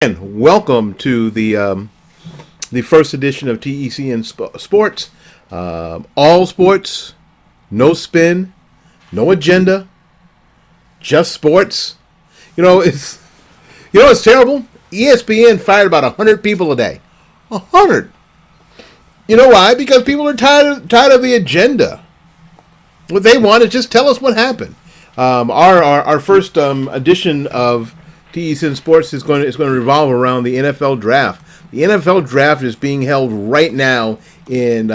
And welcome to the first edition of TECN Sports. All sports, no spin, no agenda, just sports. It's terrible. ESPN fired about 100 people a day. 100. You know why? Because people are tired of the agenda. What they want is just tell us what happened. Our first edition of TECN Sports is going to revolve around the NFL draft. The NFL draft is being held right now in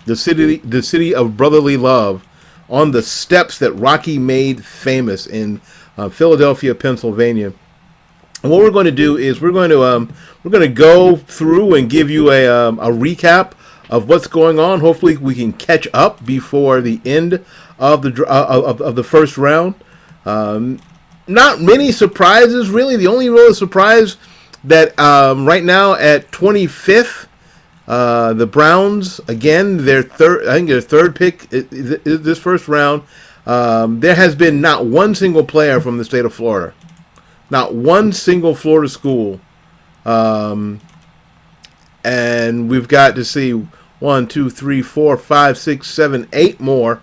the city of brotherly love, on the steps that Rocky made famous in Philadelphia, Pennsylvania. And what we're going to do is we're going to go through and give you a recap of what's going on. Hopefully, we can catch up before the end of the first round. Not many surprises, really. The only real surprise that right now at 25th, the Browns, again, their third pick this first round. There has been not one single player from the state of Florida, not one single Florida school, and we've got to see 1, 2, 3, 4, 5, 6, 7, 8 more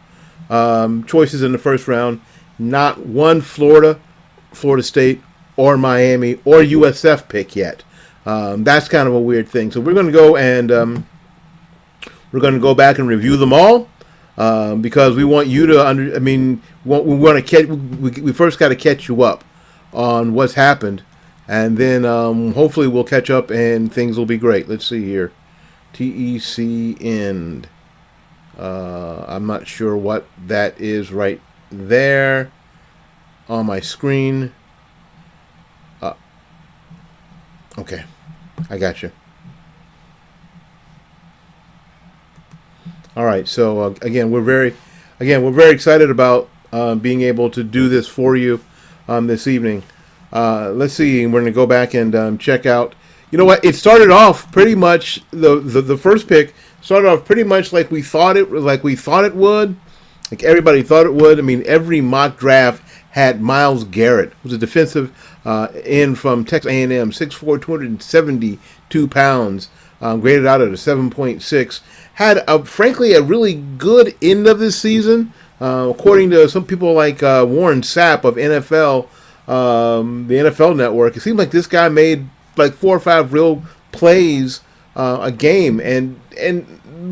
choices in the first round. Not one Florida State, or Miami, or USF pick yet. That's kind of a weird thing. So we're going to go and we're going to go back and review them all because we want you to we first got to catch you up on what's happened, and then hopefully we'll catch up and things will be great. Let's see here, TECN. I'm not sure what that is right there on my screen. Okay, I got you. All right, so again, we're very excited about being able to do this for you this evening. Let's see. We're going to go back and check out. You know what? It started off pretty much the first pick started off pretty much like we thought it would, like everybody thought it would. I mean, every mock draft had Myles Garrett, who's a defensive end from Texas A&M, 6'4", 272 pounds, graded out at a 7.6. Had, frankly, a really good end of this season, according to some people like Warren Sapp of NFL, the NFL Network. It seemed like this guy made like 4 or 5 real plays a game, and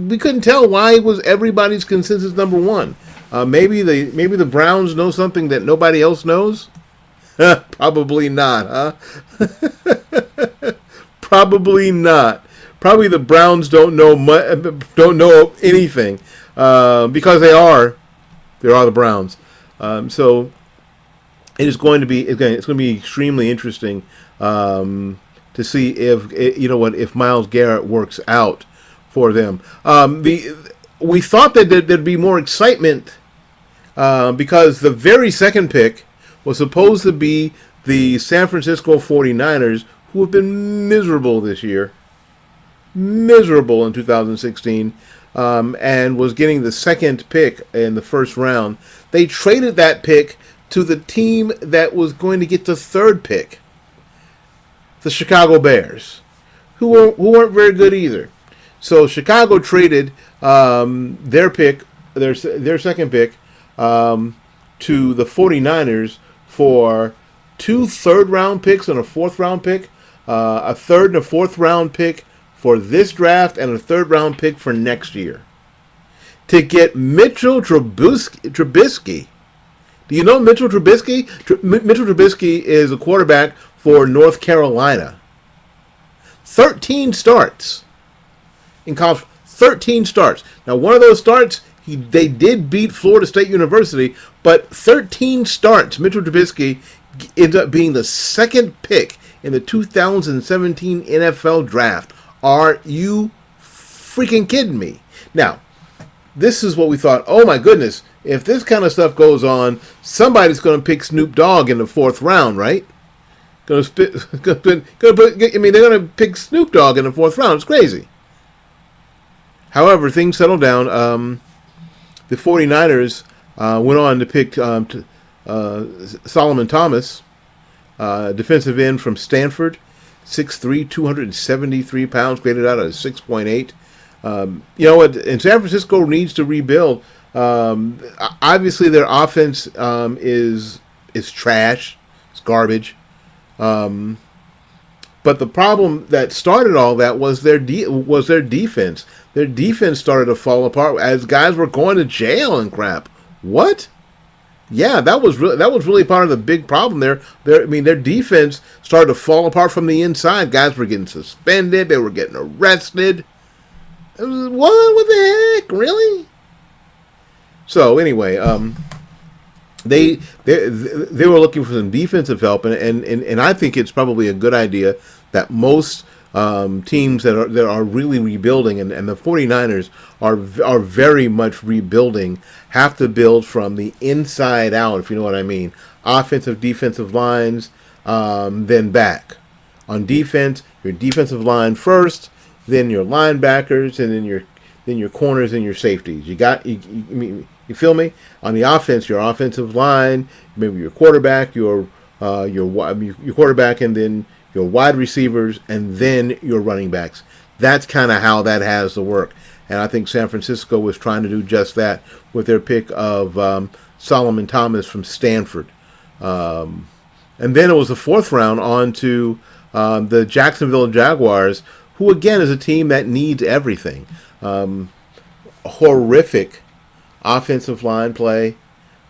we couldn't tell why he was everybody's consensus number one. Maybe the Browns know something that nobody else knows. Probably not, huh? Probably not. Probably the Browns don't know anything because they are the Browns. So it is going to be extremely interesting to see if Myles Garrett works out for them. We thought that there'd be more excitement because the very second pick was supposed to be the San Francisco 49ers, who have been miserable this year. Miserable in 2016, and was getting the second pick in the first round. They traded that pick to the team that was going to get the third pick, the Chicago Bears, who weren't very good either. So Chicago traded their second pick to the 49ers for 2 third-round picks and a fourth-round pick, a third and a fourth-round pick for this draft, and a third-round pick for next year, to get Mitchell Trubisky. Do you know Mitchell Trubisky? Mitchell Trubisky is a quarterback for North Carolina. 13 starts in college. 13 starts. Now, one of those starts, they did beat Florida State University, but 13 starts. Mitchell Trubisky ends up being the second pick in the 2017 NFL Draft. Are you freaking kidding me? Now, this is what we thought. Oh my goodness, if this kind of stuff goes on, somebody's going to pick Snoop Dogg in the 4th round, right? They're going to pick Snoop Dogg in the 4th round. It's crazy. However, things settled down. The 49ers went on to pick Solomon Thomas, defensive end from Stanford. 6'3", 273 pounds, graded out at a 6.8. And San Francisco needs to rebuild. Obviously, their offense is trash. It's garbage. But the problem that started all that was their defense. Their defense started to fall apart as guys were going to jail and crap. What? Yeah, that was really part of the big problem there. Their defense started to fall apart from the inside. Guys were getting suspended. They were getting arrested. It was, what the heck? Really? So anyway, they were looking for some defensive help, and I think it's probably a good idea that most teams that are really rebuilding, and the 49ers are very much rebuilding, have to build from the inside out, if you know what I mean. Offensive, defensive lines, then back. On defense, your defensive line first, then your linebackers, and then your corners and your safeties. You feel me? On the offense, your offensive line, maybe your quarterback, your quarterback, and then your wide receivers, and then your running backs. That's kind of how that has to work. And I think San Francisco was trying to do just that with their pick of Solomon Thomas from Stanford. And then it was the fourth round on to the Jacksonville Jaguars, who again is a team that needs everything. Horrific offensive line play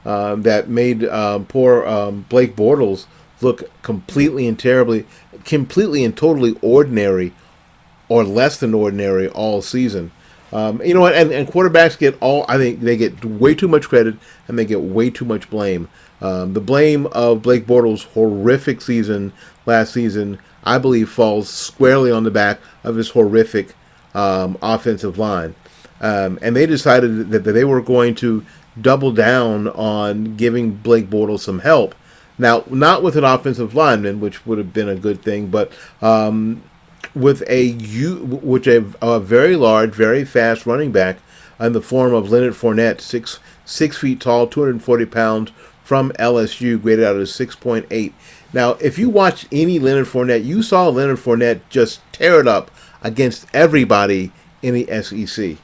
that made poor Blake Bortles look completely and totally ordinary or less than ordinary all season. And quarterbacks I think they get way too much credit and they get way too much blame. The blame of Blake Bortles' horrific season last season, I believe, falls squarely on the back of his horrific offensive line. And they decided that they were going to double down on giving Blake Bortles some help. Now, not with an offensive lineman, which would have been a good thing, but with a very large, very fast running back in the form of Leonard Fournette, 6 feet tall, 240 pounds, from LSU, graded out as 6.8. Now, if you watch any Leonard Fournette, you saw Leonard Fournette just tear it up against everybody in the SEC.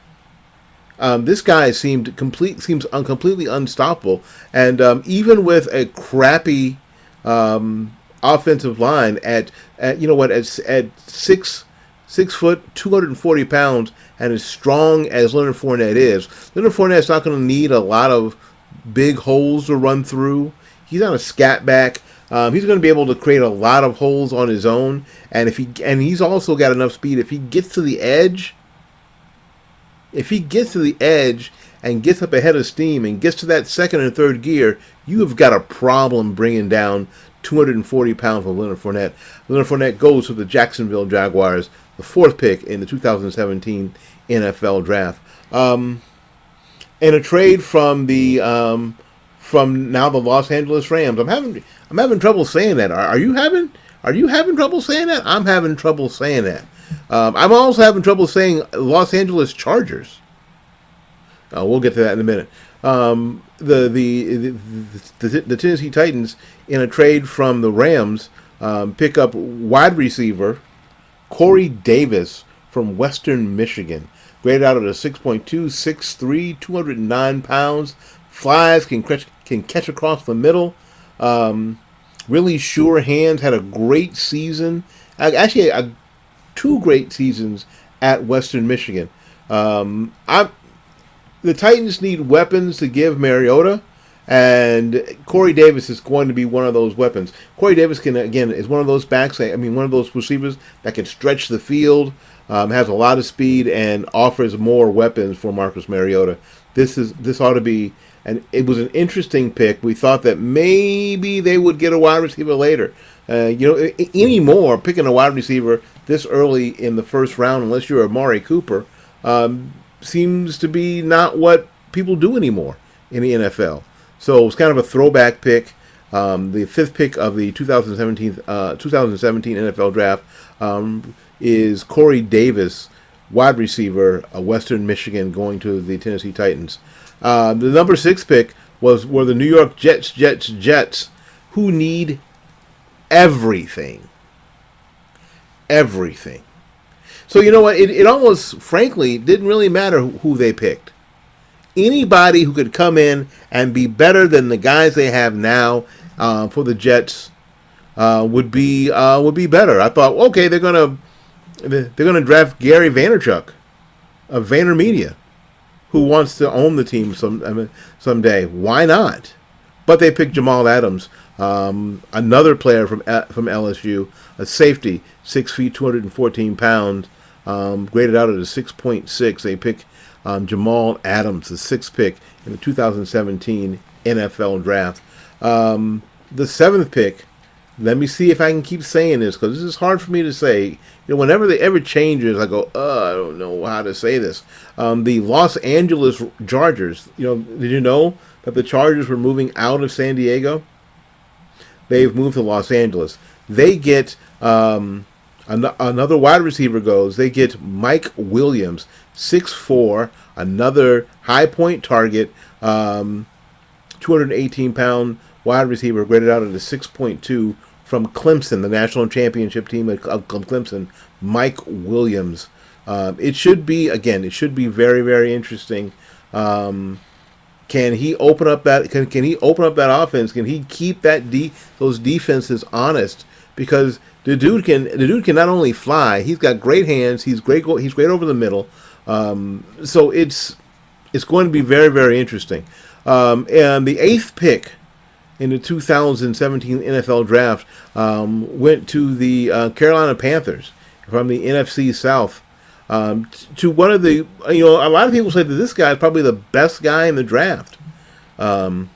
This guy seems completely unstoppable, and even with a crappy offensive line at 6 foot, 240 pounds, and as strong as Leonard Fournette is, Leonard Fournette's not going to need a lot of big holes to run through. He's not a scat back. He's going to be able to create a lot of holes on his own, and he's also got enough speed. If he gets to the edge. And gets up ahead of steam and gets to that second and third gear, you have got a problem bringing down 240 pounds of Leonard Fournette. Leonard Fournette goes to the Jacksonville Jaguars, the fourth pick in the 2017 NFL Draft. In a trade from now the Los Angeles Rams. I'm having trouble saying that. Are you having trouble saying that? I'm having trouble saying that. I'm also having trouble saying Los Angeles Chargers. We'll get to that in a minute. The Tennessee Titans, in a trade from the Rams, pick up wide receiver Corey Davis from Western Michigan, graded out at a 6.2, 6'3", 209 pounds, flies, can catch across the middle. Really sure hands, had a great season. Actually, two great seasons at Western Michigan. The Titans need weapons to give Mariota, and Corey Davis is going to be one of those weapons. Corey Davis is one of those backs, one of those receivers that can stretch the field, has a lot of speed, and offers more weapons for Marcus Mariota. This ought to be, and it was an interesting pick. We thought that maybe they would get a wide receiver later. Anymore, picking a wide receiver this early in the first round, unless you're Amari Cooper, seems to be not what people do anymore in the NFL. So it's kind of a throwback pick. The fifth pick of the 2017 NFL Draft is Corey Davis, wide receiver, Western Michigan, going to the Tennessee Titans. The number 6 pick were the New York Jets, who need everything. everything. So you know what? It almost, frankly, didn't really matter who they picked. Anybody who could come in and be better than the guys they have now for the Jets would be better. I thought, okay, they're gonna draft Gary Vaynerchuk of VaynerMedia, who wants to own the team someday. Why not? But they picked Jamal Adams, another player from LSU, a safety, 6 feet, 214 pounds, graded out at a 6.6. They pick Jamal Adams, the sixth pick in the 2017 NFL draft. The seventh pick, let me see if I can keep saying this, because this is hard for me to say. You know, whenever they ever changes, I go, I don't know how to say this. The Los Angeles Chargers, did you know that the Chargers were moving out of San Diego? They've moved to Los Angeles. They get another wide receiver goes. They get Mike Williams, 6'4", another high point target, 218-pound wide receiver, graded out at a 6.2 from Clemson, the national championship team of Clemson. Mike Williams. It should be very, very interesting. Can he open up that? Can he open up that offense? Can he keep those defenses honest? Because the dude can not only fly, he's got great hands. He's great over the middle. So it's going to be very, very interesting. And the eighth pick in the 2017 NFL draft went to the Carolina Panthers from the NFC South. To one of the, a lot of people say that this guy is probably the best guy in the draft, and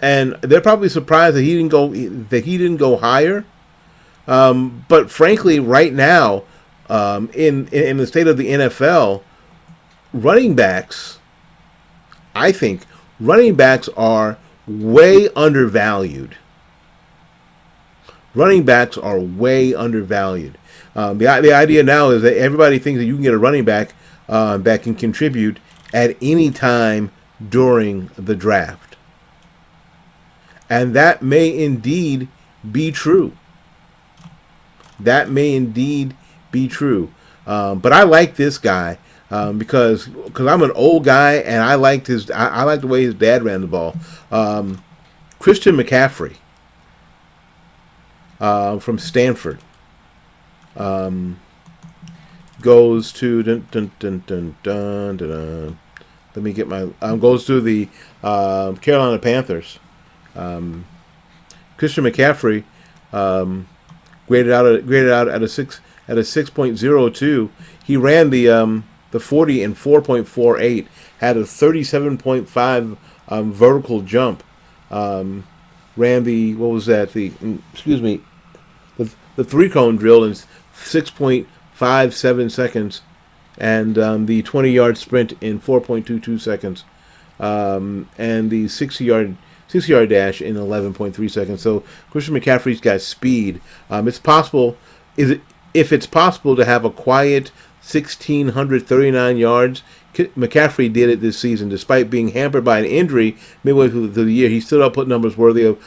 they're probably surprised that he didn't go higher. But frankly, right now, in the state of the NFL, running backs, I think running backs are way undervalued. Running backs are way undervalued. The idea now is that everybody thinks that you can get a running back that can contribute at any time during the draft. And that may indeed be true. That may indeed be true. But I like this guy because I'm an old guy and I like the way his dad ran the ball. Christian McCaffrey from Stanford goes to let me get my goes to the Carolina Panthers. Christian McCaffrey graded out at a 6.02. He ran the 40 in 4.48. Had a 37.5 vertical jump. Ran the the 3-cone drill in 6.57 seconds, and the 20-yard sprint in 4.22 seconds, and the 60-yard dash in 11.3 seconds. So Christian McCaffrey's got speed. It's possible. If it's possible to have a quiet 1,639 yards, McCaffrey did it this season, despite being hampered by an injury midway through the year. He still put numbers worthy of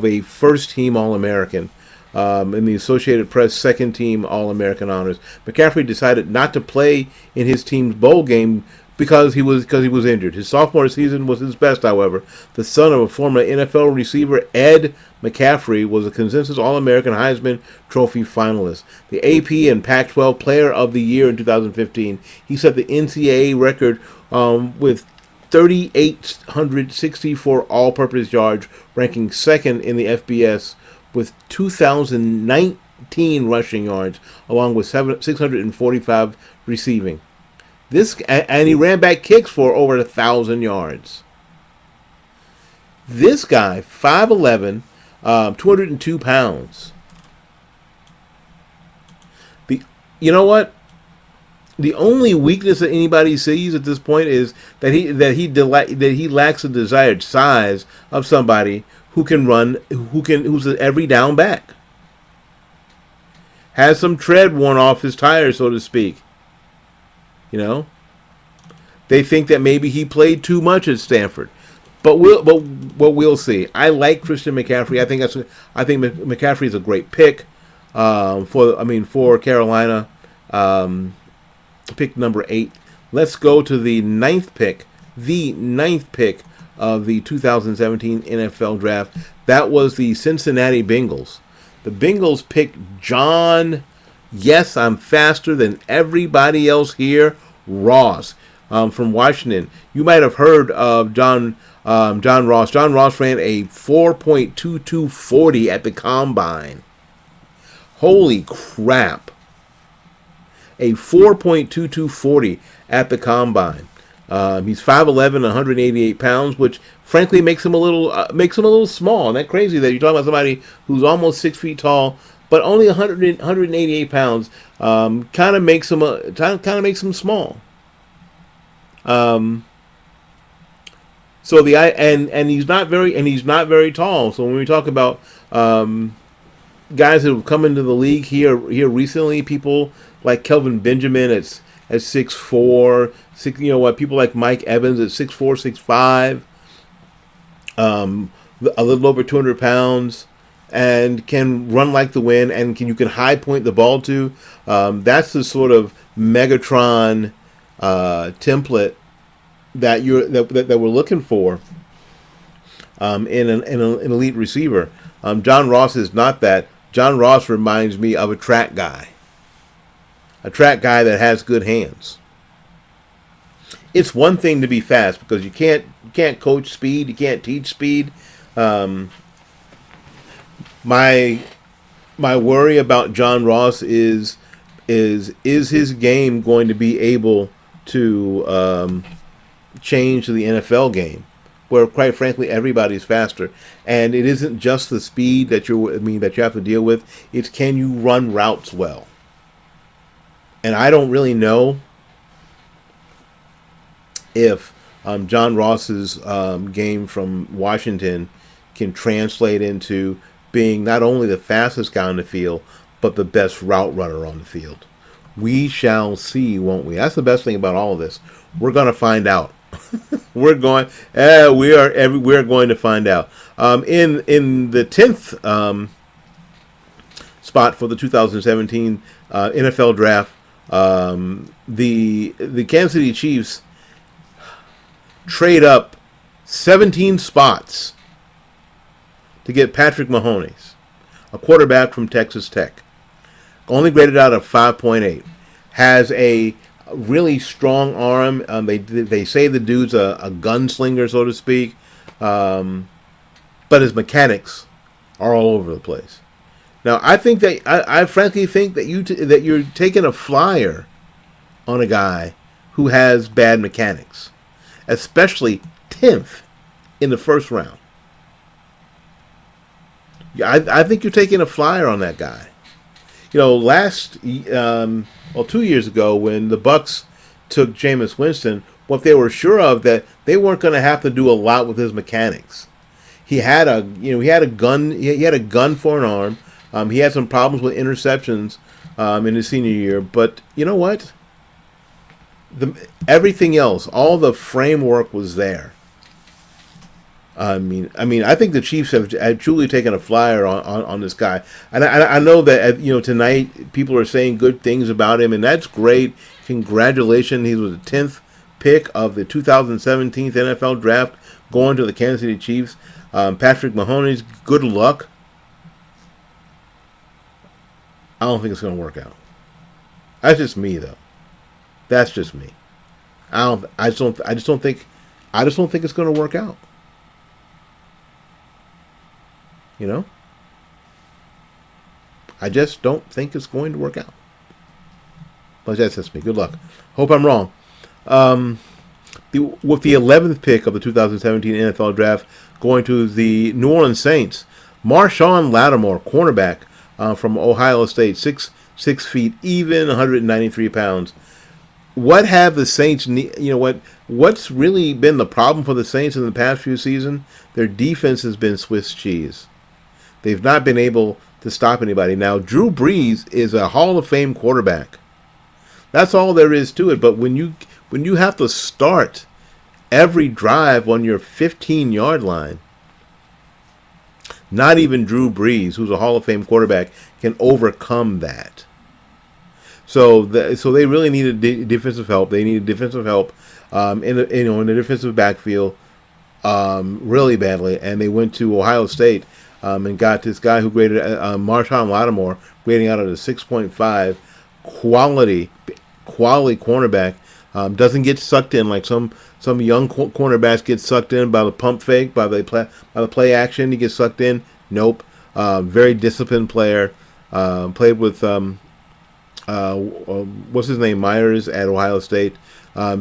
a first-team All-American. In the Associated Press second-team All-American honors. McCaffrey decided not to play in his team's bowl game because he was injured. His sophomore season was his best, however. The son of a former NFL receiver, Ed McCaffrey, was a consensus All-American Heisman Trophy finalist. The AP and Pac-12 Player of the Year in 2015. He set the NCAA record with 3,864 all-purpose yards, ranking second in the FBS with 2,019 rushing yards, along with 645 receiving. And he ran back kicks for over 1,000 yards. This guy, 5'11", 202 pounds. You know what? The only weakness that anybody sees at this point is that he lacks the desired size of somebody who can run, who's an every down back. Has some tread worn off his tires, so to speak. They think that maybe he played too much at Stanford, but we'll see. I like Christian McCaffrey. I think McCaffrey is a great pick. for Carolina, pick number 8. Let's go to the ninth pick of the 2017 NFL Draft. That was the Cincinnati Bengals. The Bengals picked John, yes, I'm faster than everybody else here, Ross, from Washington. You might have heard of John Ross. John Ross ran a 4.2240 at the Combine. Holy crap. A 4.2240 at the Combine. He's 5'11", 188 pounds, which frankly makes him a little small. Isn't that crazy that you're talking about somebody who's almost 6 feet tall, but only 188 pounds? Kind of makes him small. So he's not very tall. So when we talk about guys that have come into the league here recently, people like Kelvin Benjamin at 6'4", people like Mike Evans at 6'4", 6'5", a little over 200 pounds, and can run like the wind, and you can high point the ball to. That's the sort of Megatron template that we're looking for in an elite receiver. John Ross is not that. John Ross reminds me of a track guy that has good hands. It's one thing to be fast because you can't coach speed, you can't teach speed. My worry about John Ross is his game going to be able to change the NFL game, where quite frankly everybody's faster, and it isn't just the speed that you have to deal with. It's can you run routes well. And I don't really know if John Ross's game from Washington can translate into being not only the fastest guy on the field, but the best route runner on the field. We shall see, won't we? That's the best thing about all of this. We're going to find out. we are going to find out. In the 10th spot for the 2017 NFL Draft, the Kansas City Chiefs trade up 17 spots to get Patrick Mahomes, a quarterback from Texas Tech. Only graded out of 5.8. Has a really strong arm. They say the dude's a gunslinger, so to speak. But his mechanics are all over the place. Now, I frankly think that you're taking a flyer on a guy who has bad mechanics, especially 10th in the first round. I think you're taking a flyer on that guy. 2 years ago when the Bucs took Jameis Winston, what they were sure of that they weren't going to have to do a lot with his mechanics. He had a gun. He had a gun for an arm. He had some problems with interceptions in his senior year, but you know what? Everything else, all the framework was there. I think the Chiefs have truly taken a flyer on this guy, and I know that tonight people are saying good things about him, and that's great. Congratulations, he was the 10th pick of the 2017 NFL Draft, going to the Kansas City Chiefs. Patrick Mahomes, good luck. I don't think it's going to work out. That's just me, though. That's just me. I just don't think it's going to work out. I just don't think it's going to work out. But that's just me. Good luck. Hope I'm wrong. With the 11th pick of the 2017 NFL Draft, going to the New Orleans Saints, Marshawn Lattimore, cornerback from Ohio State, 6 feet even, 193 pounds. What have the Saints what's really been the problem for the Saints in the past few seasons? Their defense has been Swiss cheese. They've not been able to stop anybody. Now, Drew Brees is a Hall of Fame quarterback. That's all there is to it. But when you have to start every drive on your 15-yard line, not even Drew Brees, who's a Hall of Fame quarterback, can overcome that. So they really needed defensive help. They needed defensive help in the defensive backfield really badly, and they went to Ohio State and got this guy who graded Marshawn Lattimore, grading out at a 6.5, quality cornerback. Doesn't get sucked in like some young cornerbacks get sucked in by the pump fake, by the play action. He gets sucked in. Nope. Very disciplined player. Played with what's his name, Myers at Ohio State.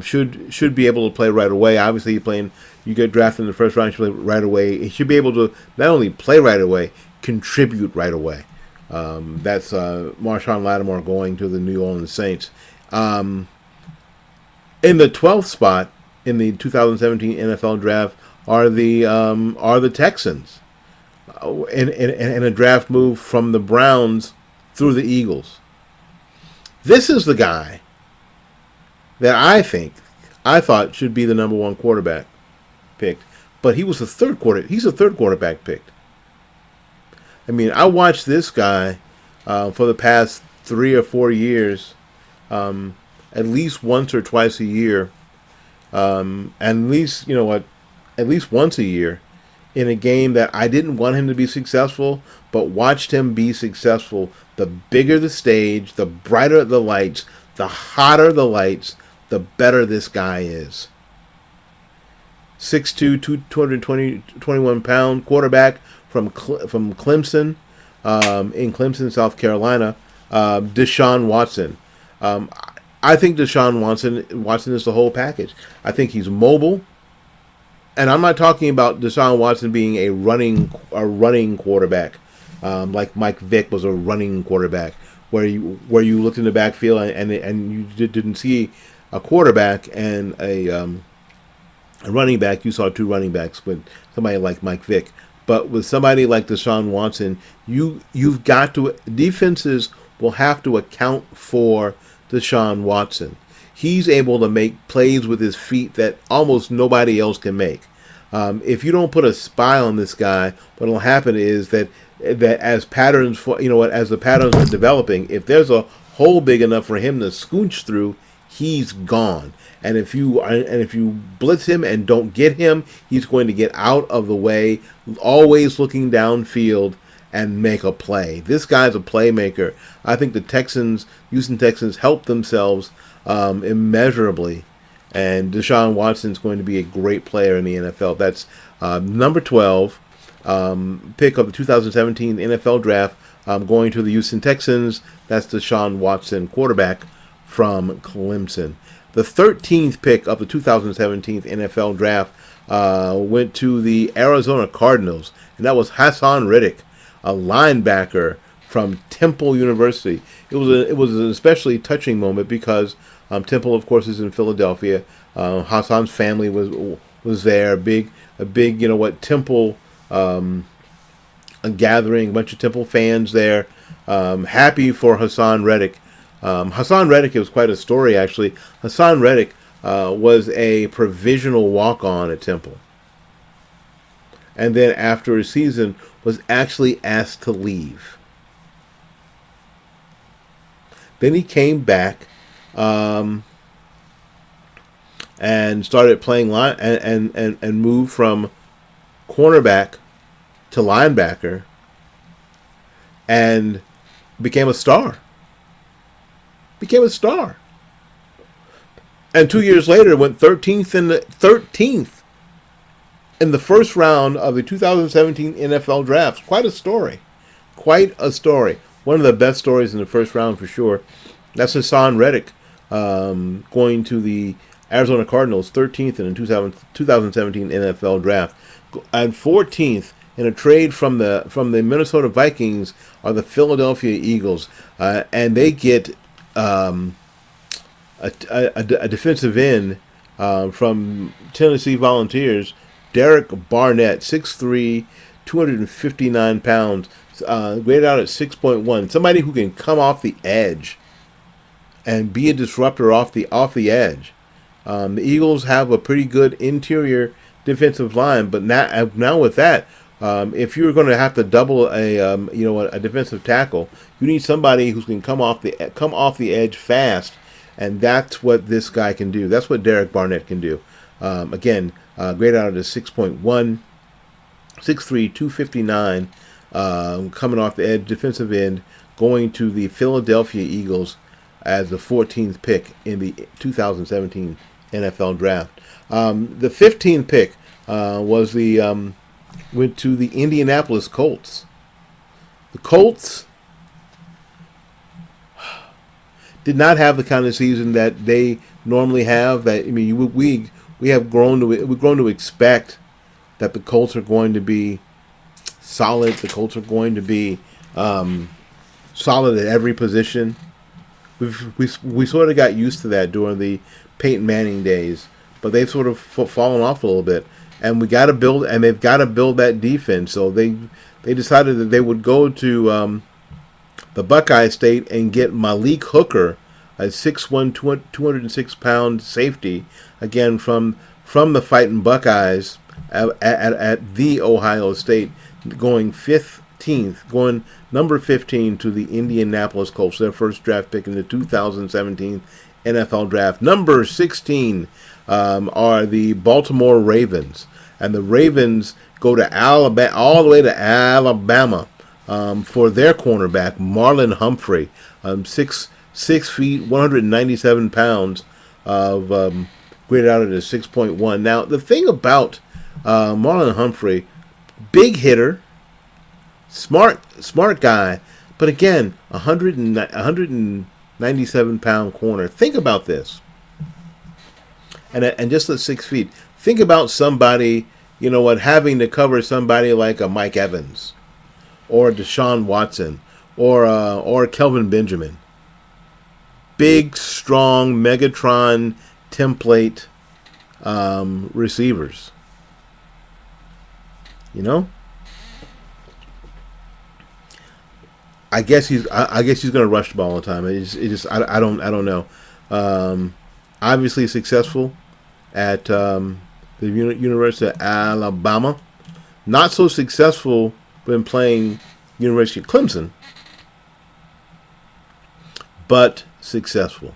Should be able to play right away. Obviously, you get drafted in the first round, you play right away. He should be able to not only play right away, contribute right away. That's Marshawn Lattimore going to the New Orleans Saints. In the 12th spot in the 2017 NFL Draft are the Texans, in a draft move from the Browns through the Eagles. This is the guy that I thought should be the number one quarterback picked, but he's a third quarterback picked. I mean, I watched this guy for the past 3 or 4 years, at least once or twice a year, at least once a year, in a game that I didn't want him to be successful, but watched him be successful. The bigger the stage, the brighter the lights, the hotter the lights, the better this guy is. 6'2", 221 pound quarterback from Clemson, in Clemson, South Carolina, Deshaun Watson. I think Deshaun Watson is the whole package. I think he's mobile, and I'm not talking about Deshaun Watson being a running quarterback, like Mike Vick was a running quarterback, where you looked in the backfield and you didn't see a quarterback and a running back. You saw 2 running backs with somebody like Mike Vick. But with somebody like Deshaun Watson, you've got to, defenses will have to account for Deshaun Watson. He's able to make plays with his feet that almost nobody else can make. If you don't put a spy on this guy, what'll happen is that as the patterns are developing, if there's a hole big enough for him to scooch through, he's gone. And if you blitz him and don't get him, he's going to get out of the way, always looking downfield and make a play. This guy's a playmaker. I think the Houston Texans helped themselves immeasurably, and Deshaun Watson's going to be a great player in the NFL. That's number 12 pick of the 2017 NFL Draft, going to the Houston Texans. That's Deshaun Watson, quarterback from Clemson. The 13th pick of the 2017 NFL Draft went to the Arizona Cardinals, and that was Hassan Reddick, a linebacker from Temple University. It was an especially touching moment because Temple, of course, is in Philadelphia. Hassan's family was there. A big Temple a gathering, a bunch of Temple fans there. Happy for Hassan Reddick. Hassan Reddick, it was quite a story, actually. Hassan Reddick was a provisional walk-on at Temple. And then after a season, was actually asked to leave. Then he came back and started playing line and moved from cornerback to linebacker and became a star. And 2 years later, went 13th in the first round of the 2017 NFL Draft. Quite a story. One of the best stories in the first round for sure. That's Hassan Reddick going to the Arizona Cardinals, 13th in the 2017 NFL Draft. And 14th in a trade from the Minnesota Vikings are the Philadelphia Eagles. And they get a defensive end from Tennessee Volunteers, Derek Barnett, 6'3", 259 pounds, graded out at 6.1. Somebody who can come off the edge and be a disruptor off the edge. The Eagles have a pretty good interior defensive line, but now with that, If you're going to have to double a defensive tackle, you need somebody who can come off the edge fast, and that's what this guy can do. That's what Derek Barnett can do. Again, grade out at a 6.1, 6'3", 259, coming off the edge, defensive end, going to the Philadelphia Eagles as the 14th pick in the 2017 NFL Draft. The 15th pick went to the Indianapolis Colts. The Colts did not have the kind of season that they normally have. We have grown to expect that the Colts are going to be solid. The Colts are going to be solid at every position. We sort of got used to that during the Peyton Manning days, but they've sort of fallen off a little bit. And they've got to build that defense. So they decided that they would go to the Buckeye State and get Malik Hooker, a 6'1", 206-pound safety, again from the Fighting Buckeyes at the Ohio State, going number 15 to the Indianapolis Colts, their first draft pick in the 2017 NFL Draft. Number 16 are the Baltimore Ravens, and the Ravens go to Alabama, all the way to Alabama, for their cornerback Marlon Humphrey, 6 feet, 197 pounds, graded out at a 6.1. Now the thing about Marlon Humphrey, big hitter, smart guy, but again, 197-pound corner. Think about this. And just at 6 feet, think about somebody, having to cover somebody like a Mike Evans, or Deshaun Watson, or Kelvin Benjamin. Big, strong, Megatron template receivers. I guess he's going to rush the ball all the time. I don't know. Obviously successful at the University of Alabama. Not so successful when playing University of Clemson, but successful.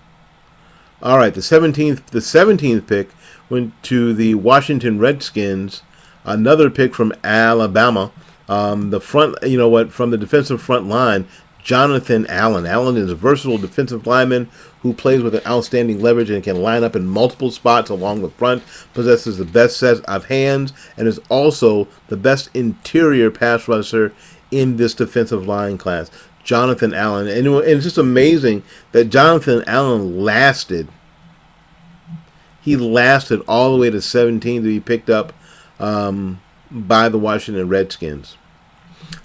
All right, the 17th pick went to the Washington Redskins. Another pick from Alabama. From the defensive front line, Jonathan Allen. Allen is a versatile defensive lineman who plays with an outstanding leverage and can line up in multiple spots along the front, possesses the best set of hands, and is also the best interior pass rusher in this defensive line class. Jonathan Allen. And it's just amazing that Jonathan Allen lasted. He lasted all the way to 17 to be picked up by the Washington Redskins.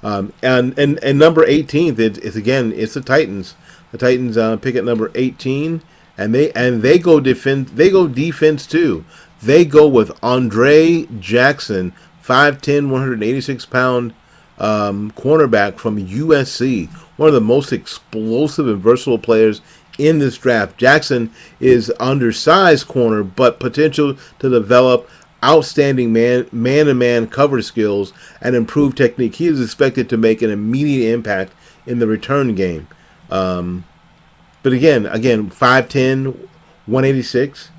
And number 18, it's the Titans. The Titans pick at number 18, and they go defense too. They go with Andre Jackson, 5'10", 186-pound cornerback from USC, one of the most explosive and versatile players in this draft. Jackson is undersized corner, but potential to develop outstanding man-to-man cover skills and improved technique. He is expected to make an immediate impact in the return game. But again, 5'10", 186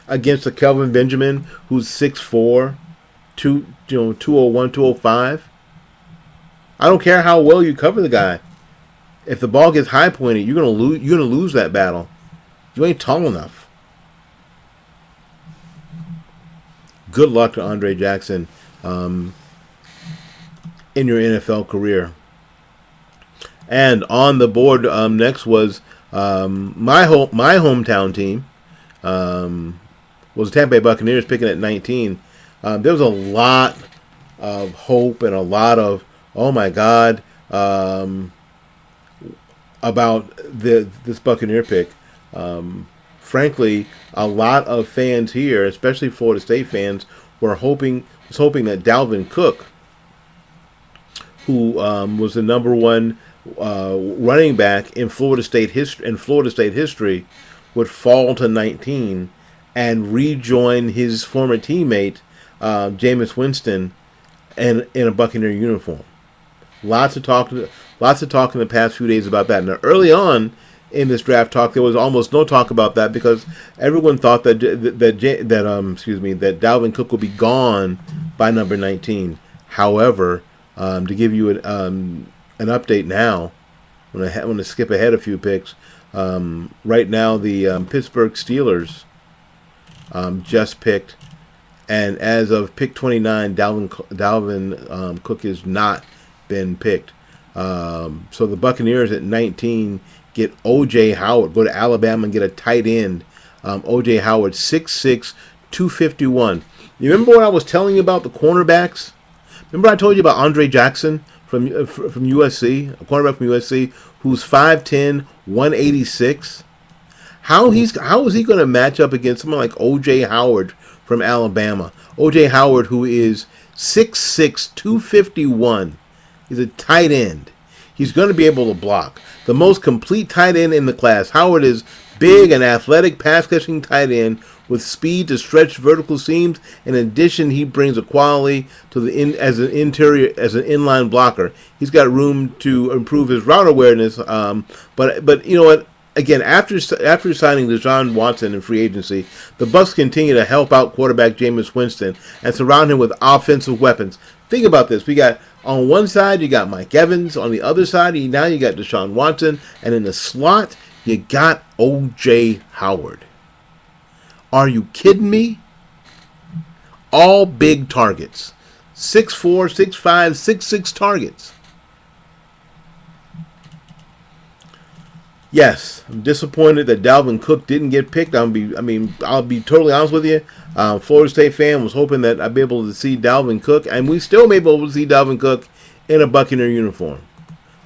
against a Kelvin Benjamin who's 6'4", 201, 205. I don't care how well you cover the guy. If the ball gets high pointed, you're gonna lose that battle. You ain't tall enough. Good luck to Andre Jackson in your NFL career. And on the board next was my hometown team. Was the Tampa Bay Buccaneers, picking at 19. There was a lot of hope and a lot of, oh my God, about this Buccaneer pick. Frankly, a lot of fans here, especially Florida State fans, was hoping that Dalvin Cook, who was the number one running back in Florida State history, would fall to 19 and rejoin his former teammate, Jameis Winston, and in a Buccaneer uniform. Lots of talk in the past few days about that. Now, early on in this draft talk, there was almost no talk about that because everyone thought that Dalvin Cook would be gone by number 19. However, to give you an update now, I'm going to skip ahead a few picks. Right now, the Pittsburgh Steelers just picked, and as of pick 29, Dalvin Cook has not been picked. So the Buccaneers at 19 get O.J. Howard, go to Alabama and get a tight end. O.J. Howard, 6'6", 251. You remember what I was telling you about the cornerbacks? Remember I told you about Andre Jackson from USC, a cornerback from USC, who's 5'10", 186? How is he going to match up against someone like O.J. Howard from Alabama? O.J. Howard, who is 6'6", 251. He's a tight end. He's going to be able to block. The most complete tight end in the class. Howard is big and athletic, pass-catching tight end with speed to stretch vertical seams. In addition, he brings a quality to as an inline blocker. He's got room to improve his route awareness. But you know what? Again, after signing Deshaun Watson in free agency, the Bucs continue to help out quarterback Jameis Winston and surround him with offensive weapons. Think about this. We got on one side, you got Mike Evans. On the other side, now you got Deshaun Watson. And in the slot, you got O.J. Howard. Are you kidding me? All big targets. 6'4", 6'5", 6'6" targets. Yes, I'm disappointed that Dalvin Cook didn't get picked. I'll be totally honest with you. Florida State fan was hoping that I'd be able to see Dalvin Cook, and we still may be able to see Dalvin Cook in a Buccaneer uniform.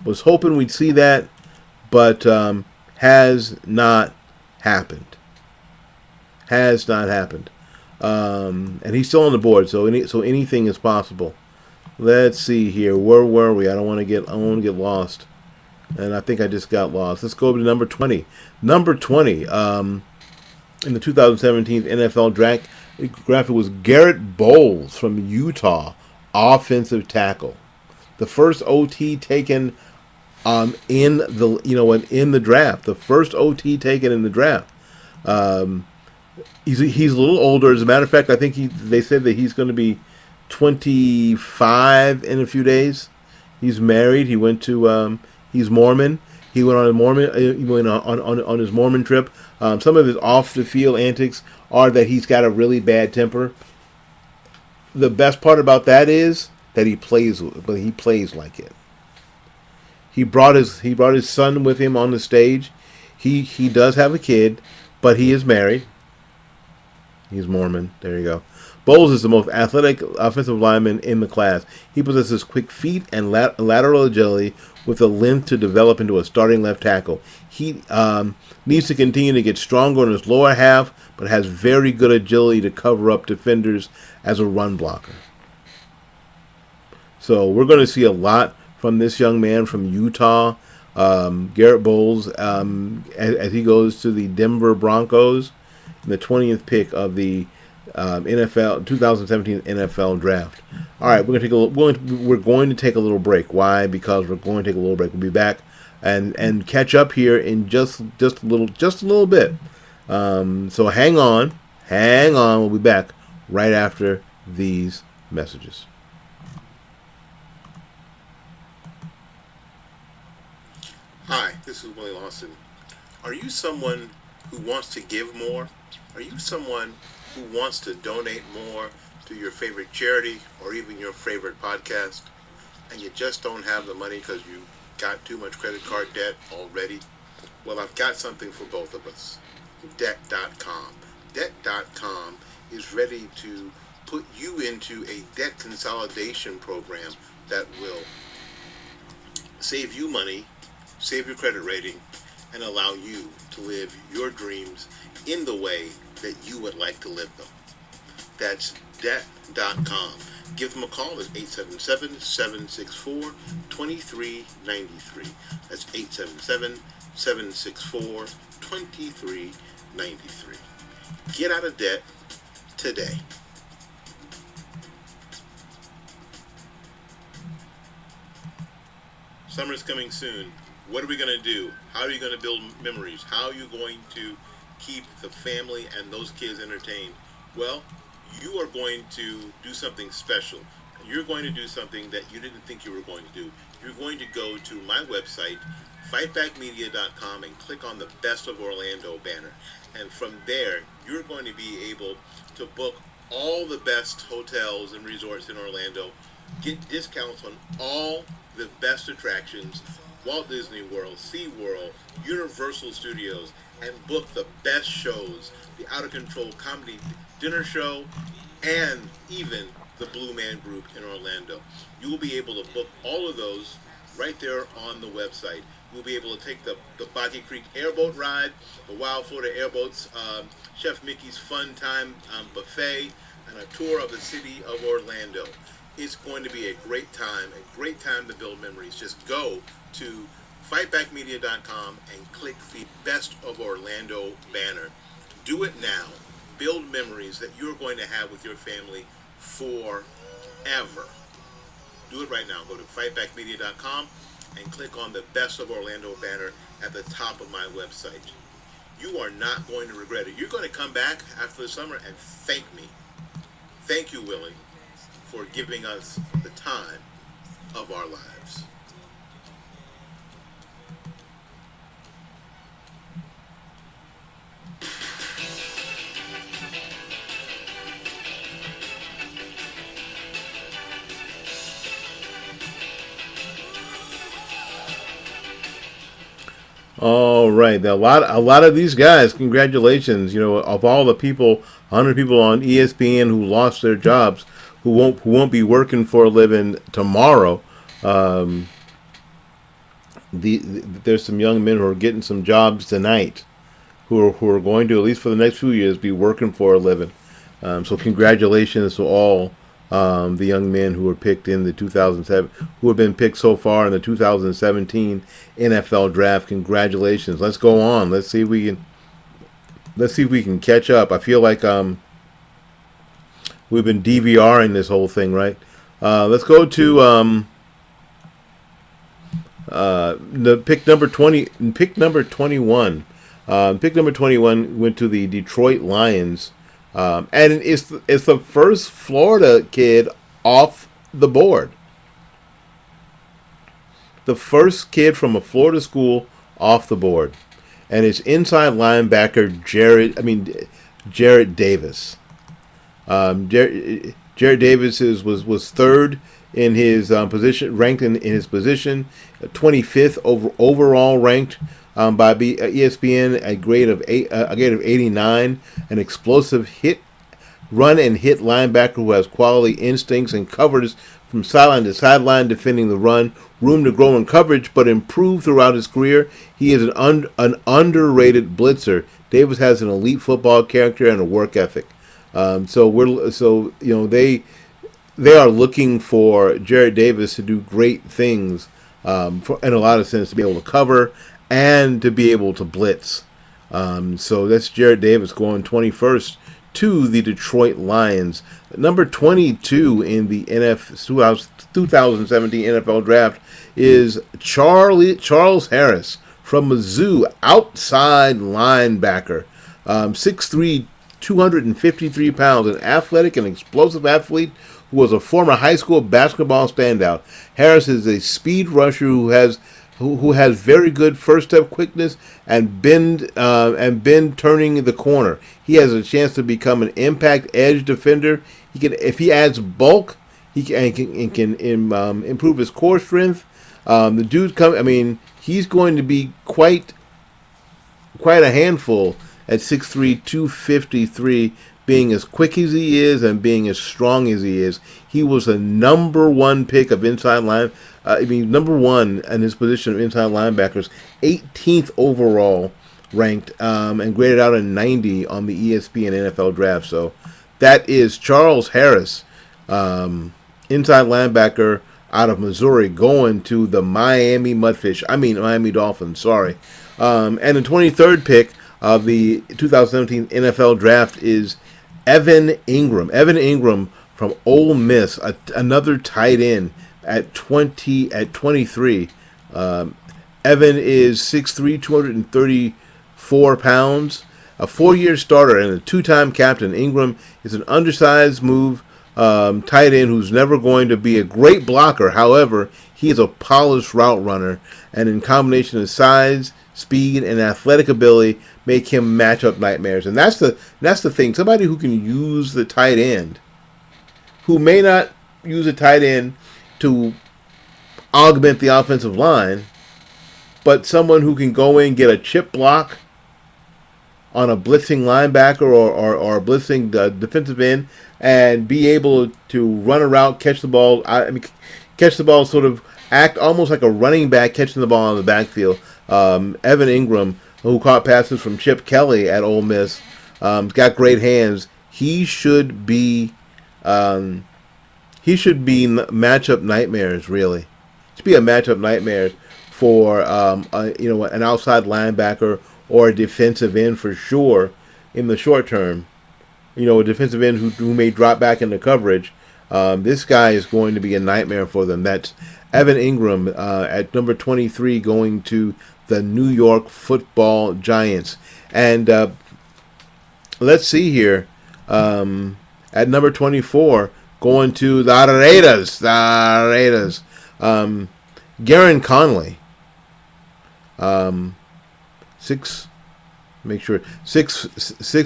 Was hoping we'd see that, but has not happened. Has not happened. And he's still on the board, so anything is possible. Let's see here. Where were we? I don't want to get lost. And I think I just got lost. Let's go over to number 20. Number 20 in the 2017 NFL draft, it was Garrett Bowles from Utah, offensive tackle. The first OT taken in the draft. The first OT taken in the draft. He's a little older. As a matter of fact, I think they said that he's going to be 25 in a few days. He's married. He went to he's Mormon. He went on on his Mormon trip. Some of his off the field antics are that he's got a really bad temper. The best part about that is that he plays like it. He brought his son with him on the stage. He does have a kid, but he is married. He's Mormon. There you go. Bowles is the most athletic offensive lineman in the class. He possesses quick feet and lateral agility with the length to develop into a starting left tackle. He needs to continue to get stronger in his lower half, but has very good agility to cover up defenders as a run blocker. So we're going to see a lot from this young man from Utah, Garrett Bowles, as he goes to the Denver Broncos, the 20th pick of the 2017 NFL draft. All right, we're going to take a little break. Why? Because we're going to take a little break. We'll be back and catch up here in just a little bit. So hang on. We'll be back right after these messages. Hi, this is Willie Lawson. Are you someone who wants to give more? Are you someone who wants to donate more to your favorite charity or even your favorite podcast, and you just don't have the money because you got too much credit card debt already? Well, I've got something for both of us. Debt.com. Debt.com is ready to put you into a debt consolidation program that will save you money, save your credit rating, and allow you to live your dreams in the way that you would like to live them. That's debt.com. Give them a call at 877-764-2393. That's 877-764-2393. Get out of debt today. Summer's coming soon. What are we going to do? How are you going to build memories? How are you going to keep the family and those kids entertained? Well, you are going to do something special. You're going to do something that you didn't think you were going to do. You're going to go to my website, fightbackmedia.com, and click on the Best of Orlando banner. And from there, you're going to be able to book all the best hotels and resorts in Orlando, get discounts on all the best attractions, Walt Disney World, SeaWorld, Universal Studios, and book the best shows, the Out of Control Comedy Dinner Show, and even the Blue Man Group in Orlando. You will be able to book all of those right there on the website. You'll be able to take the Boggy Creek Airboat Ride, the Wild Florida Airboats, Chef Mickey's Fun Time Buffet, and a tour of the city of Orlando. It's going to be a great time to build memories. Just go to fightbackmedia.com and click the Best of Orlando banner. Do it now. Build memories that you're going to have with your family forever. Do it right now. Go to fightbackmedia.com and click on the Best of Orlando banner at the top of my website. You are not going to regret it. You're going to come back after the summer and thank me. Thank you, Willie, for giving us the time of our lives. All right, a lot of these guys. Congratulations! You know, of all the people, 100 people on ESPN who lost their jobs, who won't be working for a living tomorrow. There's some young men who are getting some jobs tonight, who are going to, at least for the next few years, be working for a living. So congratulations to all the young men who were picked in the 2007, who have been picked so far in the 2017 NFL draft. Congratulations. Let's go on. Let's see if we can catch up. I feel like we've been DVRing this whole thing, right? Let's go to the pick number 20. Pick number 21. Pick number 21 went to the Detroit Lions. And it's the first Florida kid off the board. The first kid from a Florida school off the board. And it's inside linebacker Jarrett Davis. Jarrett Davis was third in his position, ranked in his position, 25th overall ranked by ESPN, a grade of 89, an explosive run and hit linebacker who has quality instincts and covers from sideline to sideline, defending the run, room to grow in coverage, but improved throughout his career. He is an underrated blitzer. Davis has an elite football character and a work ethic. They are looking for Jarrett Davis to do great things, in a lot of sense, to be able to cover and to be able to blitz. So that's Jarrett Davis going 21st to the Detroit Lions. Number 22 in the 2017 NFL Draft is Charles Harris from Mizzou, outside linebacker. 6'3", 253 pounds, an athletic and explosive athlete who was a former high school basketball standout. Harris is a speed rusher who has very good first step quickness and bend turning the corner. He has a chance to become an impact edge defender. If he adds bulk, he can improve his core strength. The dude he's going to be quite a handful at 6'3", 253, being as quick as he is and being as strong as he is. He was a number one pick of inside line. Number one in his position of inside linebackers, 18th overall ranked, and graded out a 90 on the ESPN NFL draft. So that is Charles Harris, inside linebacker out of Missouri, going to the Miami Dolphins, sorry. And the 23rd pick of the 2017 NFL draft is Evan Ingram. Evan Ingram from Ole Miss, another tight end at 23. Evan is 6'3", 234 pounds, a 4-year starter and a 2-time captain. Ingram is an undersized tight end who's never going to be a great blocker. However, he is a polished route runner, and in combination of size, speed, and athletic ability, make him matchup nightmares. And that's the thing. Somebody who can use the tight end, who may not use a tight end to augment the offensive line, but someone who can go in, get a chip block on a blitzing linebacker or a blitzing defensive end, and be able to run a route, catch the ball. Catch the ball, sort of act almost like a running back catching the ball in the backfield. Evan Ingram, who caught passes from Chip Kelly at Ole Miss, got great hands. He should be matchup nightmares. Really, should be a matchup nightmare for an outside linebacker or a defensive end for sure in the short term. A defensive end who may drop back into coverage. This guy is going to be a nightmare for them. That's Evan Ingram at number 23 going to the New York Football Giants. And let's see here. At number 24 going to the Raiders. Garen Conley. 6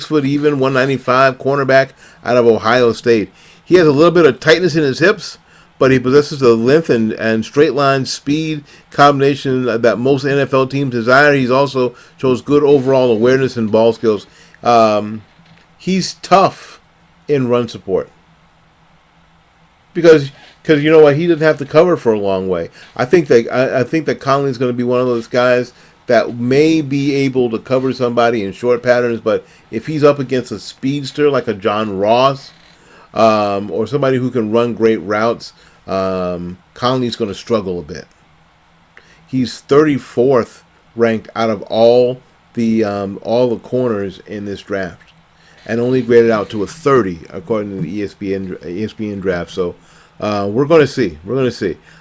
foot even, 195 cornerback out of Ohio State. He has a little bit of tightness in his hips, but he possesses the length and straight line speed combination that most NFL teams desire. He's also shows good overall awareness and ball skills. He's tough in run support because you know what, he doesn't have to cover for a long way. I think that Conley's going to be one of those guys that may be able to cover somebody in short patterns, but if he's up against a speedster like a John Ross, or somebody who can run great routes, Conley's going to struggle a bit. He's 34th ranked out of all the corners in this draft, and only graded out to a 30 according to the ESPN draft. So we're going to see.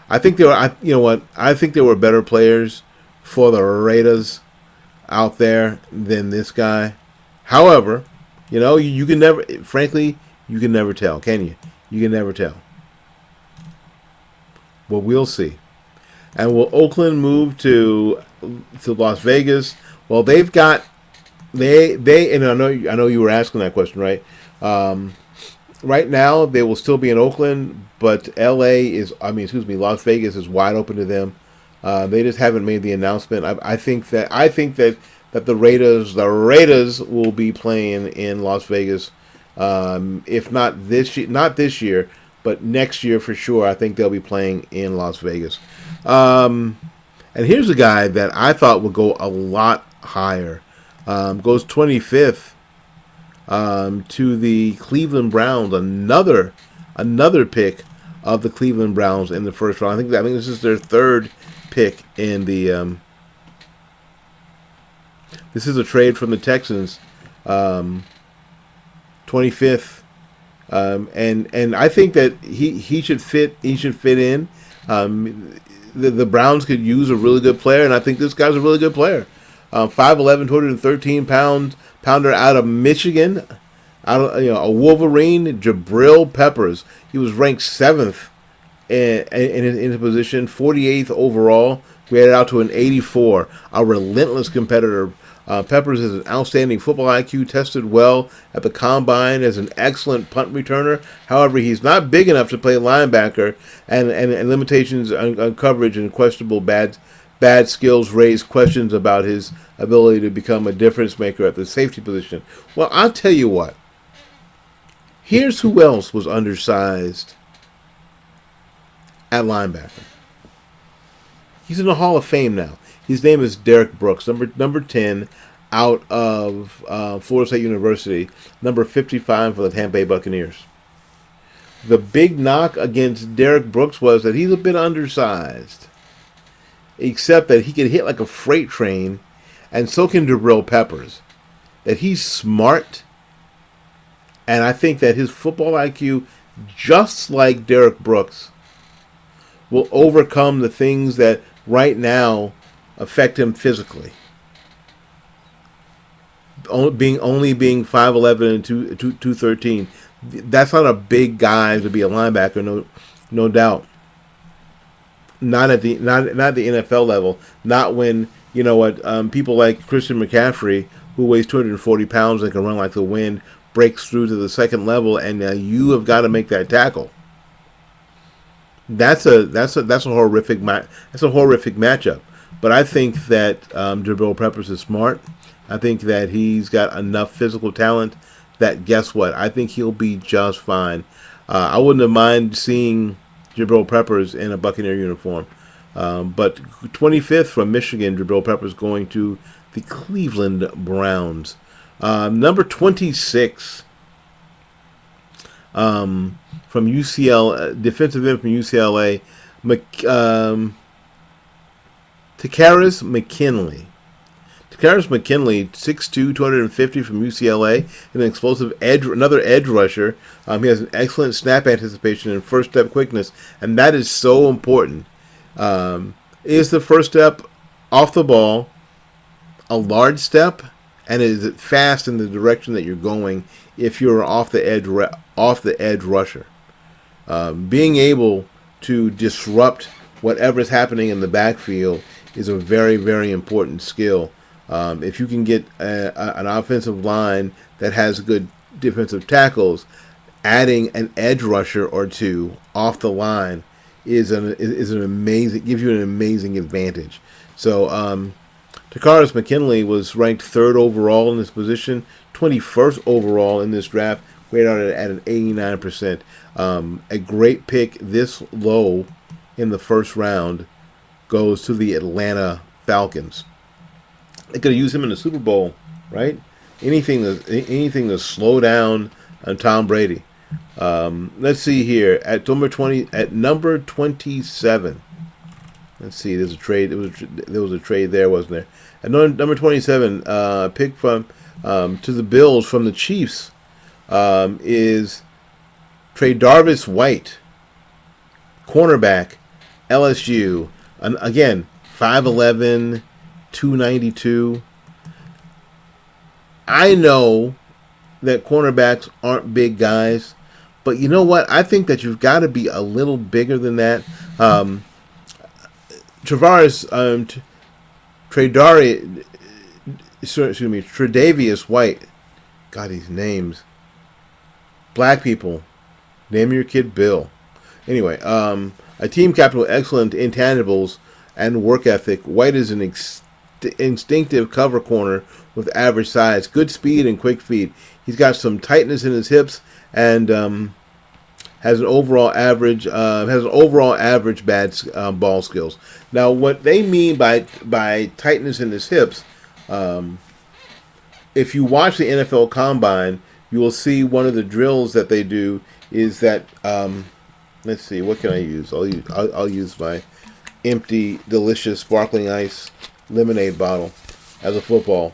I think there were better players for the Raiders out there than this guy. However, you can never, frankly, you can never tell, can you? You can never tell. Well, we'll see. And will Oakland move to Las Vegas? Well, they've got and I know you were asking that question, right? Right now they will still be in Oakland, but Las Vegas is wide open to them. They just haven't made the announcement. I think that the Raiders will be playing in Las Vegas. If not this year, but next year for sure. I think they'll be playing in Las Vegas. And here's a guy that I thought would go a lot higher. Goes 25th to the Cleveland Browns. Another pick of the Cleveland Browns in the first round. I think this is their third pick in the. This is a trade from the Texans. 25th, and I think that he should fit in. The Browns could use a really good player, and I think this guy's a really good player. 5'11", 213 pounder out of Michigan, a Wolverine, Jabril Peppers. He was ranked 7th in his position, 48th overall, graded out to an 84. A relentless competitor. Peppers is an outstanding football IQ, tested well at the combine as an excellent punt returner. However, he's not big enough to play linebacker, and limitations on coverage and questionable bad skills raise questions about his ability to become a difference maker at the safety position. Well, I'll tell you what. Here's who else was undersized at linebacker. He's in the Hall of Fame now. His name is Derek Brooks, number 10 out of Florida State University, number 55 for the Tampa Bay Buccaneers. The big knock against Derek Brooks was that he's a bit undersized, except that he can hit like a freight train, and so can Jabril Peppers. That he's smart, and I think that his football IQ, just like Derek Brooks, will overcome the things that right now affect him physically. Only being 5'11" and 213, that's not a big guy to be a linebacker, no doubt. Not at the NFL level. Not when people like Christian McCaffrey, who weighs 240 pounds and can run like the wind, breaks through to the second level, and you have got to make that tackle. That's a horrific matchup. But I think that Jabril Peppers is smart. I think that he's got enough physical talent that, guess what? I think he'll be just fine. I wouldn't have mind seeing Jabril Peppers in a Buccaneer uniform. But 25th from Michigan, Jabril Peppers going to the Cleveland Browns. Number 26 from UCLA, defensive end from UCLA, Takaris McKinley. Takaris McKinley, 6'2", 250 from UCLA, an explosive another edge rusher. He has an excellent snap anticipation and first step quickness, and that is so important. Is the first step off the ball a large step, and is it fast in the direction that you're going if you're off the edge rusher? Being able to disrupt whatever's happening in the backfield is a very, very important skill. If you can get an offensive line that has good defensive tackles, adding an edge rusher or two off the line gives you an amazing advantage. So Takaris McKinley was ranked 3rd overall in this position, 21st overall in this draft, rated out at an 89%. A great pick this low in the first round goes to the Atlanta Falcons. They could have used him in the Super Bowl, right? Anything to slow down on Tom Brady. Let's see here at number 27. Let's see. There's a trade. There was a trade there, wasn't there? At number 27, pick from to the Bills from the Chiefs is Tre'Davious White, cornerback, LSU, and again 5'11", 292. I know that cornerbacks aren't big guys, but you know what? I think that you've got to be a little bigger than that. Tre'Davious White. God, these names. Black people. Name your kid Bill. Anyway, a team captain with excellent intangibles and work ethic. White is an instinctive cover corner with average size, good speed and quick feet. He's got some tightness in his hips and has an overall average bad ball skills. Now, what they mean by tightness in his hips, if you watch the NFL Combine, you will see one of the drills that they do is that let's see, what can I use? I'll use my empty, delicious, sparkling ice lemonade bottle as a football,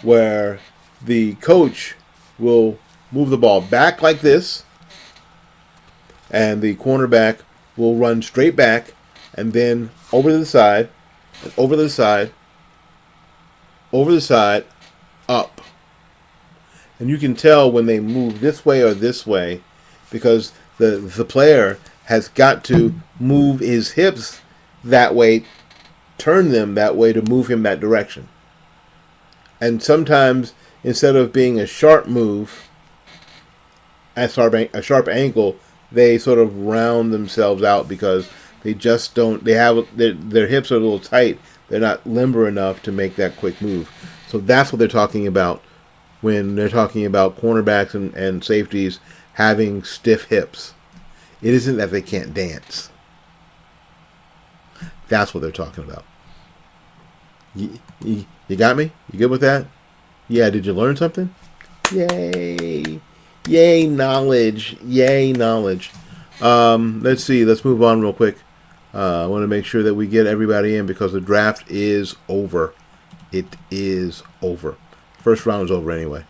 where the coach will move the ball back like this, and the cornerback will run straight back, and then over to the side, and over to the side, over the side, up. And you can tell when they move this way or this way, because the player has got to move his hips that way, turn them that way to move him that direction. And sometimes, instead of being a sharp move, a sharp angle, they sort of round themselves out because they just don't. They have their hips are a little tight. They're not limber enough to make that quick move. So that's what they're talking about when they're talking about cornerbacks and safeties having stiff hips. It isn't that they can't dance. That's what they're talking about. You got me? You good with that? Yeah, did you learn something? Yay. Yay, knowledge. Yay, knowledge. Let's see. Let's move on real quick. I want to make sure that we get everybody in because the draft is over. It is over. First round is over anyway.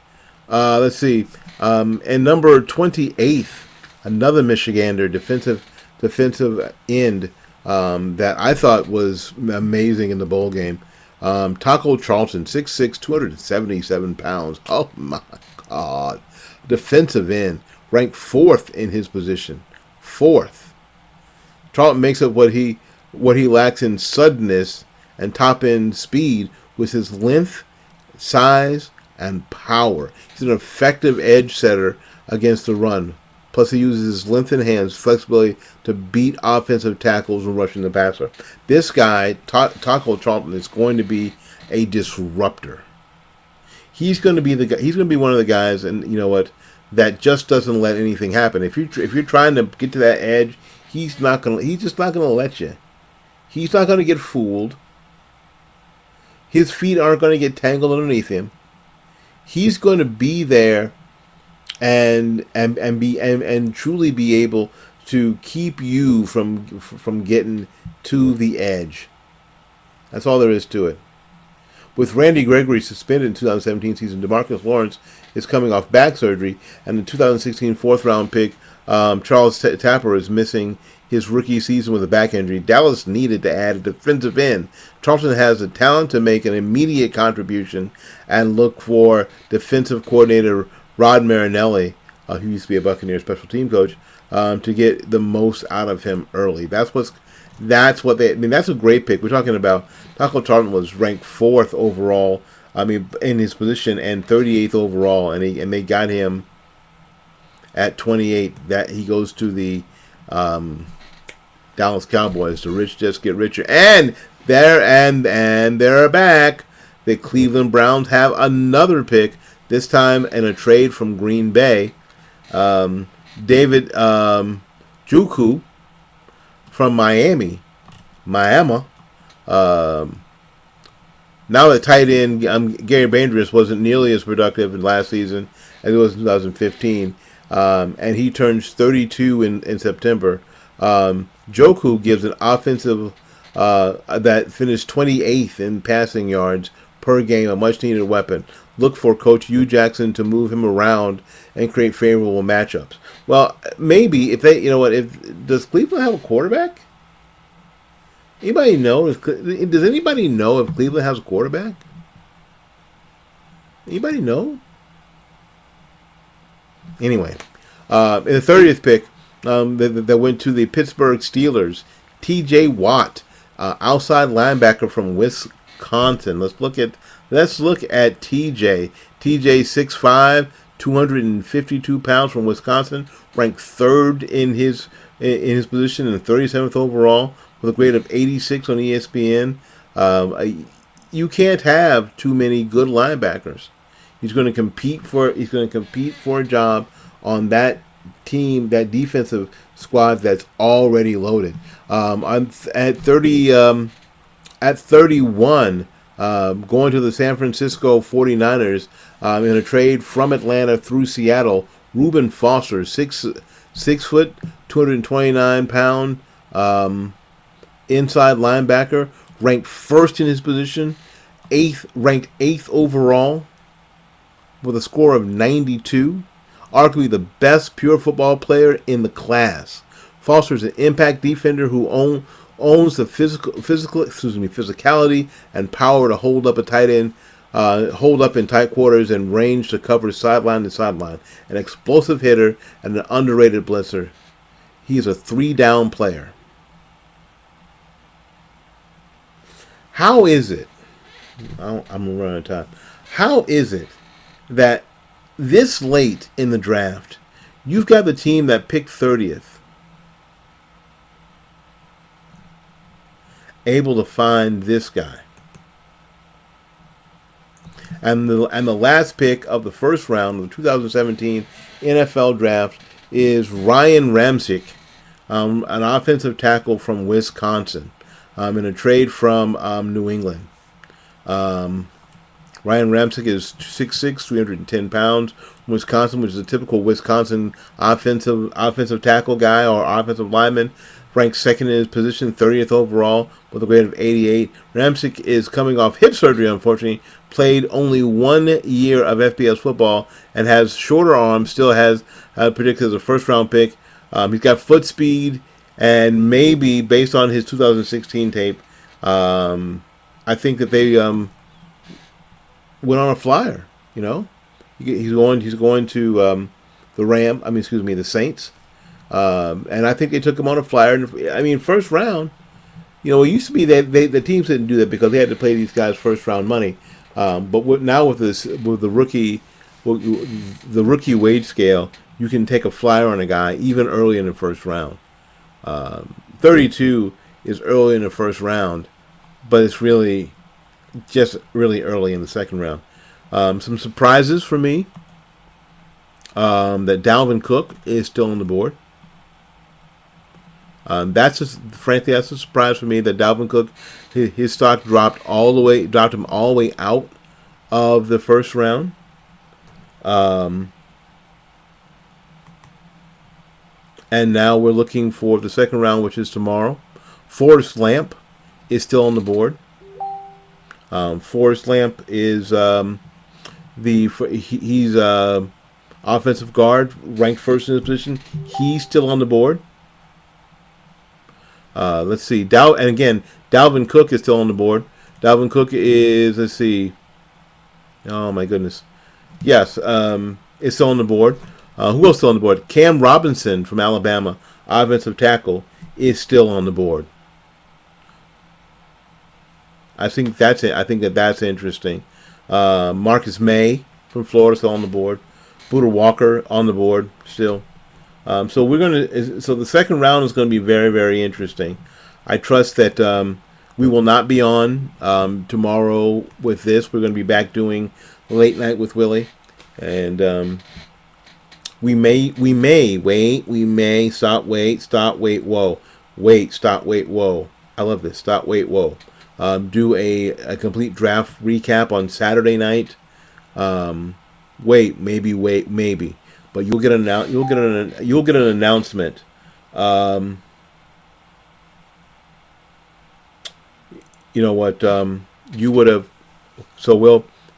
Let's see. And number 28th, another Michigander, defensive end, that I thought was amazing in the bowl game. Taco Charlton, 6'6", 277 pounds. Oh my God. Defensive end, ranked 4th in his position. 4th. Charlton makes up what he lacks in suddenness and top end speed with his length, size, and power. He's an effective edge setter against the run. Plus, he uses his length and hands, flexibility to beat offensive tackles when rushing the passer. This guy, Taco Charlton, is going to be a disruptor. He's going to be the guy. He's going to be one of the guys, and you know what, that just doesn't let anything happen. If you're trying to get to that edge, he's just not going to let you. He's not going to get fooled. His feet aren't going to get tangled underneath him. He's going to be there and truly be able to keep you from getting to the edge. That's all there is to it. With Randy Gregory suspended in 2017 season, DeMarcus Lawrence is coming off back surgery, and the 2016 4th-round pick Charles Tapper is missing his rookie season with a back injury. Dallas needed to add a defensive end. Charlton has the talent to make an immediate contribution and look for defensive coordinator Rod Marinelli, who used to be a Buccaneers special team coach, to get the most out of him early. That's a great pick. We're talking about Taco Charlton was ranked 4th overall, in his position, and 38th overall, and they got him at 28. That he goes to the Dallas Cowboys. The rich just get richer, and they're back. The Cleveland Browns have another pick, this time in a trade from Green Bay. David Juku from Miami. Now that tight end Gary Bandris wasn't nearly as productive in last season as it was in 2015, and he turns 32 in September. Joku gives an offensive that finished 28th in passing yards per game, a much-needed weapon. Look for Coach Hugh Jackson to move him around and create favorable matchups. Well, maybe if does Cleveland have a quarterback? Anybody know? Does anybody know if Cleveland has a quarterback? Anybody know? Anyway, in the 30th pick, that went to the Pittsburgh Steelers, T.J. Watt, outside linebacker from Wisconsin. Let's look at T.J. T.J. 6'5", 252 pounds from Wisconsin, ranked 3rd in his position and 37th overall with a grade of 86 on ESPN. You can't have too many good linebackers. He's going to compete for a job on that team, that defensive squad that's already loaded. At 31, going to the San Francisco 49ers in a trade from Atlanta through Seattle, Reuben Foster, 6 foot, 229 pound, inside linebacker, ranked 1st in his position, ranked 8th overall, with a score of 92. Arguably the best pure football player in the class. Foster is an impact defender who owns the physicality and power to hold up a tight end, hold up in tight quarters and range to cover sideline to sideline. An explosive hitter and an underrated blitzer. He is a 3-down player. How is it? I'm running out of time. How is it that this late in the draft, you've got the team that picked 30th able to find this guy? And the last pick of the first round of the 2017 NFL draft is Ryan Ramczyk, an offensive tackle from Wisconsin, in a trade from New England. Ryan Ramczyk is 6'6", 310 pounds from Wisconsin, which is a typical Wisconsin offensive tackle guy or offensive lineman. Ranked 2nd in his position, 30th overall, with a grade of 88. Ramczyk is coming off hip surgery, unfortunately. Played only 1 year of FBS football and has shorter arms. Still has predicted as a first-round pick. He's got foot speed And maybe based on his 2016 tape, I think that they went on a flyer. You know, he's going to the Saints, and I think they took him on a flyer. And, I mean, first round. You know, it used to be that the teams didn't do that because they had to pay these guys first round money. Now with the rookie wage scale, you can take a flyer on a guy even early in the first round. 32 is early in the first round, but it's really just really early in the second round. Some surprises for me, that Dalvin Cook is still on the board. Frankly, that's a surprise for me that Dalvin Cook, his stock dropped him all the way out of the first round. And now we're looking for the second round, which is tomorrow. Forrest Lamp is still on the board. Forrest Lamp is he's offensive guard, ranked first in his position. He's still on the board. Let's see. Dalvin Cook is still on the board. Dalvin Cook is, let's see. Oh my goodness. Yes, is still on the board. Who else is still on the board? Cam Robinson from Alabama, offensive tackle, is still on the board. I think that's it. I think that's interesting. Marcus May from Florida still on the board. Buda Walker on the board still. So the second round is going to be very, very interesting. I trust that we will not be on tomorrow with this. We're going to be back doing Late Night with Willie, and we may stop, wait, whoa, wait, stop, wait, whoa. I love this. Stop, wait, whoa. Do a complete draft recap on Saturday night. Wait, maybe. But you'll get an announcement. You know what? You would have.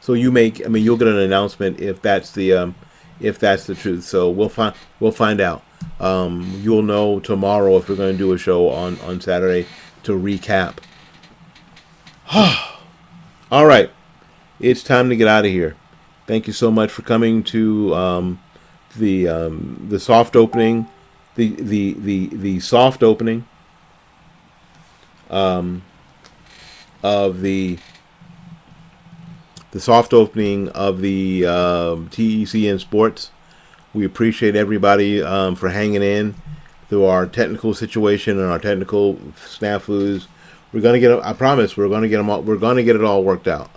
You'll get an announcement if that's the truth. So we'll find out. You'll know tomorrow if we're going to do a show on Saturday to recap. All right, it's time to get out of here. Thank you so much for coming to the soft opening, the soft opening of the soft opening of the TECN Sports. We appreciate everybody for hanging in through our technical situation and our technical snafus. We're gonna get. I promise. We're gonna get them all. We're gonna get it all worked out.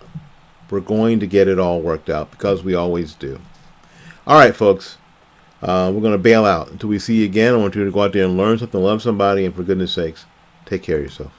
We're going to get it all worked out because we always do. All right, folks. We're going to bail out. Until we see you again, I want you to go out there and learn something, love somebody, and for goodness sakes, take care of yourself.